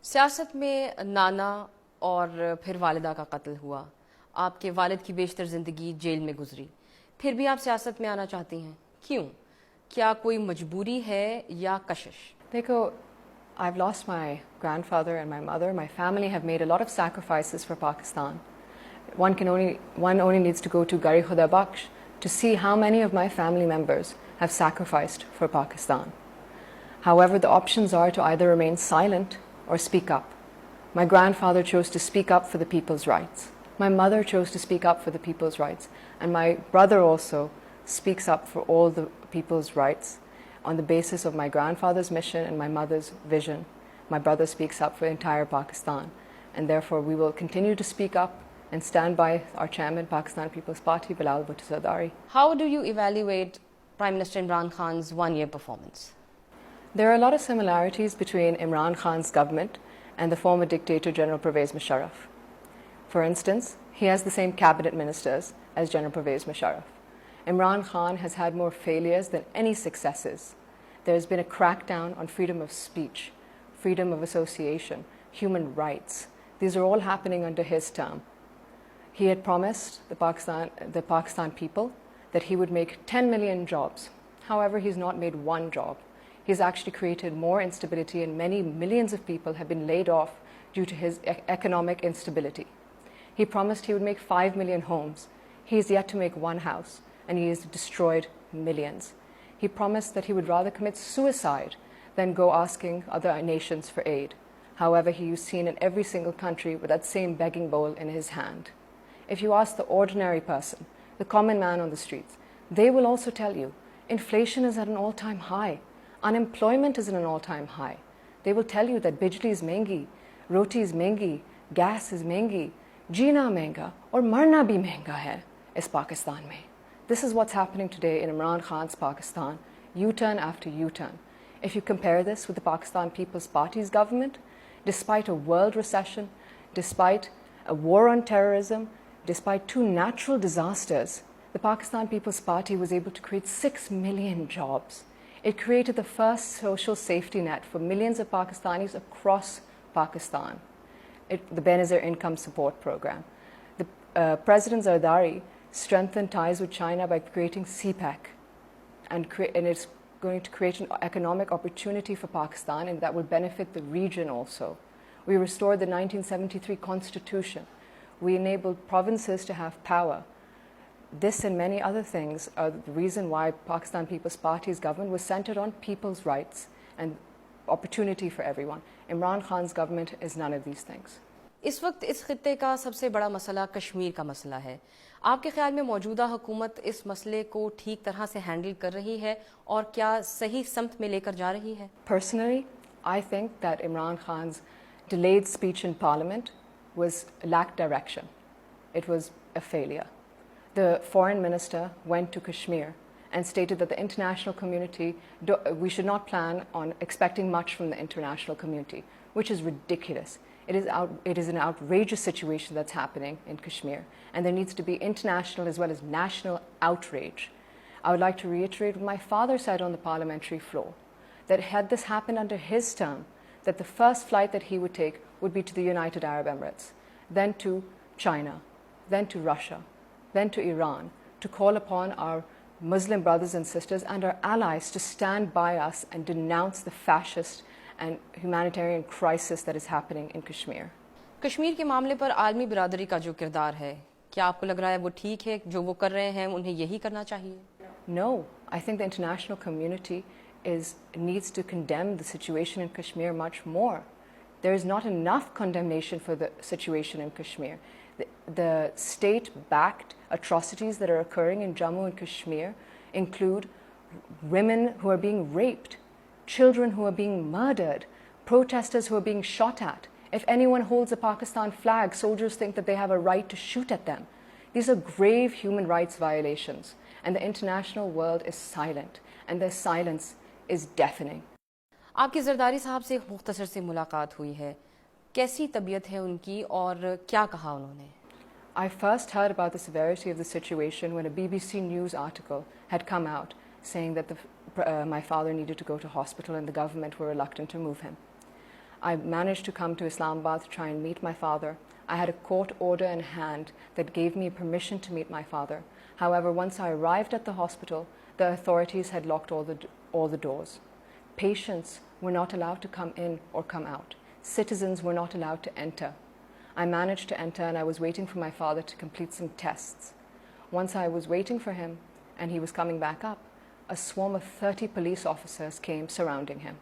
सियासत में नाना और फिर वालिदा का कत्ल हुआ। आपके वालिद की बेशतर ज़िंदगी जेल में गुजरी, फिर भी आप सियासत में आना चाहती हैं, क्यों? क्या कोई मजबूरी है या कशिश? देखो, I've lost my grandfather and my mother. My family have made a lot of sacrifices for Pakistan. One only needs to go to Gari Khuda Baksh to see how many of my family members have sacrificed for Pakistan. However, the options are to either remain silent or speak up. My grandfather chose to speak up for the people's rights. My mother chose to speak up for the people's rights. And my brother also speaks up for all the people's rights on the basis of my grandfather's mission and my mother's vision. My brother speaks up for entire Pakistan. And therefore, we will continue to speak up and stand by our chairman, Pakistan People's Party, Bhutto Zardari. How do you evaluate Prime Minister Imran Khan's one-year performance? There are a lot of similarities between Imran Khan's government and the former dictator General Pervez Musharraf. For instance, he has the same cabinet ministers as General Pervez Musharraf. Imran Khan has had more failures than any successes. There has been a crackdown on freedom of speech, freedom of association, human rights. These are all happening under his term. He had promised the Pakistan people that he would make 10 million jobs. However, he's not made one job. He's actually created more instability, and many millions of people have been laid off due to his economic instability. He promised he would make 5 million homes. He has yet to make one house, and he has destroyed millions. He promised that he would rather commit suicide than go asking other nations for aid. However, he is seen in every single country with that same begging bowl in his hand. If you ask the ordinary person, the common man on the streets, they will also tell you inflation is at an all-time high. Unemployment is at an all-time high. They will tell you that bijli is mehengi, roti is mehengi, gas is mehengi, jeena mehenga, or marna bhi mehenga hai is Pakistan mein. This is what's happening today in Imran Khan's Pakistan, U-turn after U-turn. If you compare this with the Pakistan People's Party's government, despite a world recession, despite a war on terrorism, despite 2 natural disasters, the Pakistan People's Party was able to create 6 million jobs. It created the first social safety net for millions of Pakistanis across Pakistan, the Benazir Income Support Program. President Zardari strengthened ties with China by creating CPEC, and it's going to create an economic opportunity for Pakistan, and that will benefit the region also. We restored the 1973 Constitution. We enabled provinces to have power. This and many other things are the reason why Pakistan People's Party's government was centered on people's rights and opportunity for everyone. Imran Khan's government is none of these things. इस वक्त इस खित्ते का सबसे बड़ा मसला कश्मीर का मसला है। आपके ख्याल में मौजूदा हुकूमत इस मसले को ठीक तरह से हैंडल कर रही है और क्या सही समत में लेकर जा रही है? Personally, I think that Imran Khan's delayed speech in Parliament lacked direction. It was a failure. The foreign minister went to Kashmir and stated that the international community, we should not plan on expecting much from the international community, which is ridiculous. It is an outrageous situation that's happening in Kashmir, and there needs to be international as well as national outrage. I would like to reiterate what my father said on the parliamentary floor, that had this happened under his term, that the first flight that he would take would be to the United Arab Emirates, then to China, then to Russia, then to Iran, to call upon our Muslim brothers and sisters and our allies to stand by us and denounce the fascist and humanitarian crisis that is happening in Kashmir. Kashmir के मामले पर आलमी बिरादरी का जो किरदार है, क्या आपको लग रहा है वो ठीक है, जो वो कर रहे हैं उन्हें यही करना चाहिए? No, I think the international community needs to condemn the situation in Kashmir much more. There is not enough condemnation for the situation in Kashmir. The state-backed atrocities that are occurring in Jammu and Kashmir include women who are being raped, children who are being murdered, protesters who are being shot at. If anyone holds a Pakistan flag, soldiers think that they have a right to shoot at them. These are grave human rights violations, and the international world is silent, and their silence is deafening. आपकी ज़रदारी साहब से एक मुख्तसर से मुलाकात हुई है, कैसी तबीयत है उनकी और क्या कहा उन्होंने? I first heard about the severity of the situation when a BBC News article had come out saying that my father needed to go to hospital and the government were reluctant to move him. I managed to come to Islamabad to try and meet my father. I had a court order in hand that gave me permission to meet my father. However, once I arrived at the hospital, the authorities had locked all the doors. Patients were not allowed to come in or come out. Citizens were not allowed to enter. I managed to enter and I was waiting for my father to complete some tests. Once I was waiting for him and he was coming back up, a swarm of 30 police officers came surrounding him.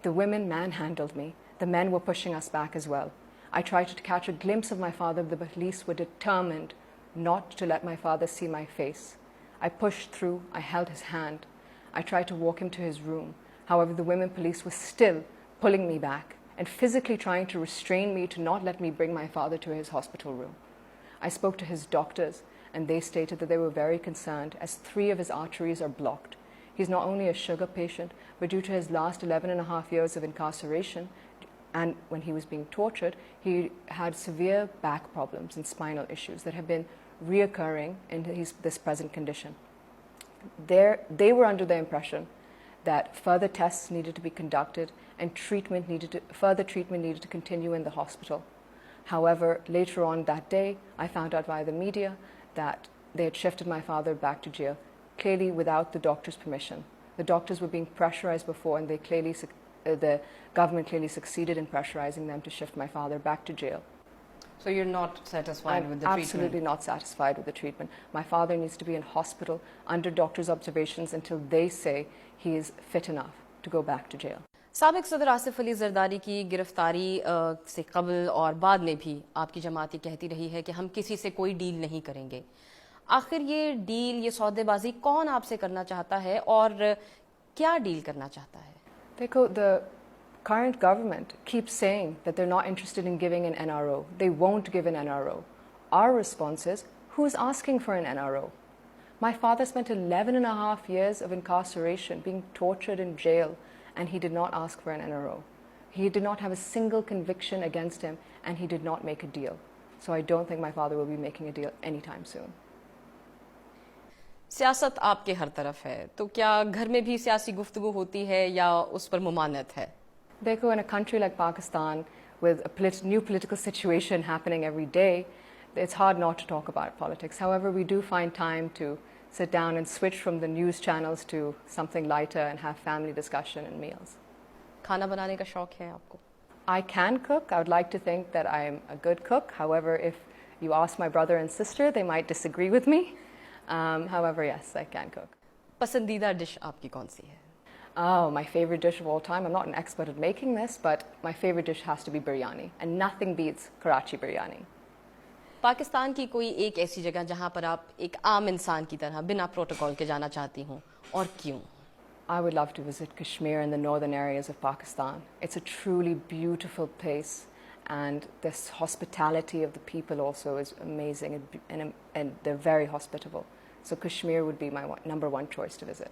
The women manhandled me. The men were pushing us back as well. I tried to catch a glimpse of my father. The police were determined not to let my father see my face. I pushed through. I held his hand. I tried to walk him to his room. However, the women police were still pulling me back and physically trying to restrain me to not let me bring my father to his hospital room. I spoke to his doctors and they stated that they were very concerned as 3 of his arteries are blocked. He's not only a sugar patient, but due to his last 11.5 years of incarceration and when he was being tortured, he had severe back problems and spinal issues that have been reoccurring in this present condition. They were under the impression that further tests needed to be conducted and further treatment needed to continue in the hospital. However, later on that day, I found out via the media that they had shifted my father back to jail, clearly without the doctor's permission. The doctors were being pressurized before and the government clearly succeeded in pressurizing them to shift my father back to jail. So you're not satisfied with the I'm treatment? absolutely not satisfied with the treatment. My father needs to be in hospital under doctor's observations until they say he is fit enough to go back to jail. साबिक सदर आसिफ अली जरदारी की गिरफ्तारी से कबल और बाद में भी आपकी जमात ये कहती रही है कि हम किसी से कोई डील नहीं करेंगे। आखिर ये डील, ये सौदेबाजी कौन आपसे करना चाहता है और क्या डील करना चाहता है? देखो, the current government keeps saying that they're not interested in giving an NRO. They won't give an NRO. Our response is, who's asking for an NRO? My father spent 11.5 years of incarceration, being tortured in jail, and he did not ask for an NRO. He did not have a single conviction against him, and he did not make a deal. So I don't think my father will be making a deal anytime soon. सियासत आपके हर तरफ है, तो क्या घर में भी सियासी गुफ्तगू होती है या उस पर मुमानत है? देखो, in a country like Pakistan, with a new political situation happening every day, it's hard not to talk about politics. However, we do find time to sit down and switch from the news channels to something lighter and have family discussion and meals. खाना बनाने का शौक है आपको? I can cook. I would like to think that I'm a good cook. However, if you ask my brother and sister, they might disagree with me. However, yes, I can cook. पसंदीदा dish आपकी कौन सी है? Oh, my favorite dish of all time. I'm not an expert at making this, but my favorite dish has to be biryani. And nothing beats Karachi biryani. Pakistan की कोई एक ऐसी जगह जहां पर आप एक आम इंसान की तरह बिना प्रोटोकॉल के जाना चाहती हूं, और क्यों? I would love to visit Kashmir and the northern areas of Pakistan. It's a truly beautiful place, and this hospitality of the people also is amazing, and they're very hospitable. So Kashmir would be my number 1 choice to visit.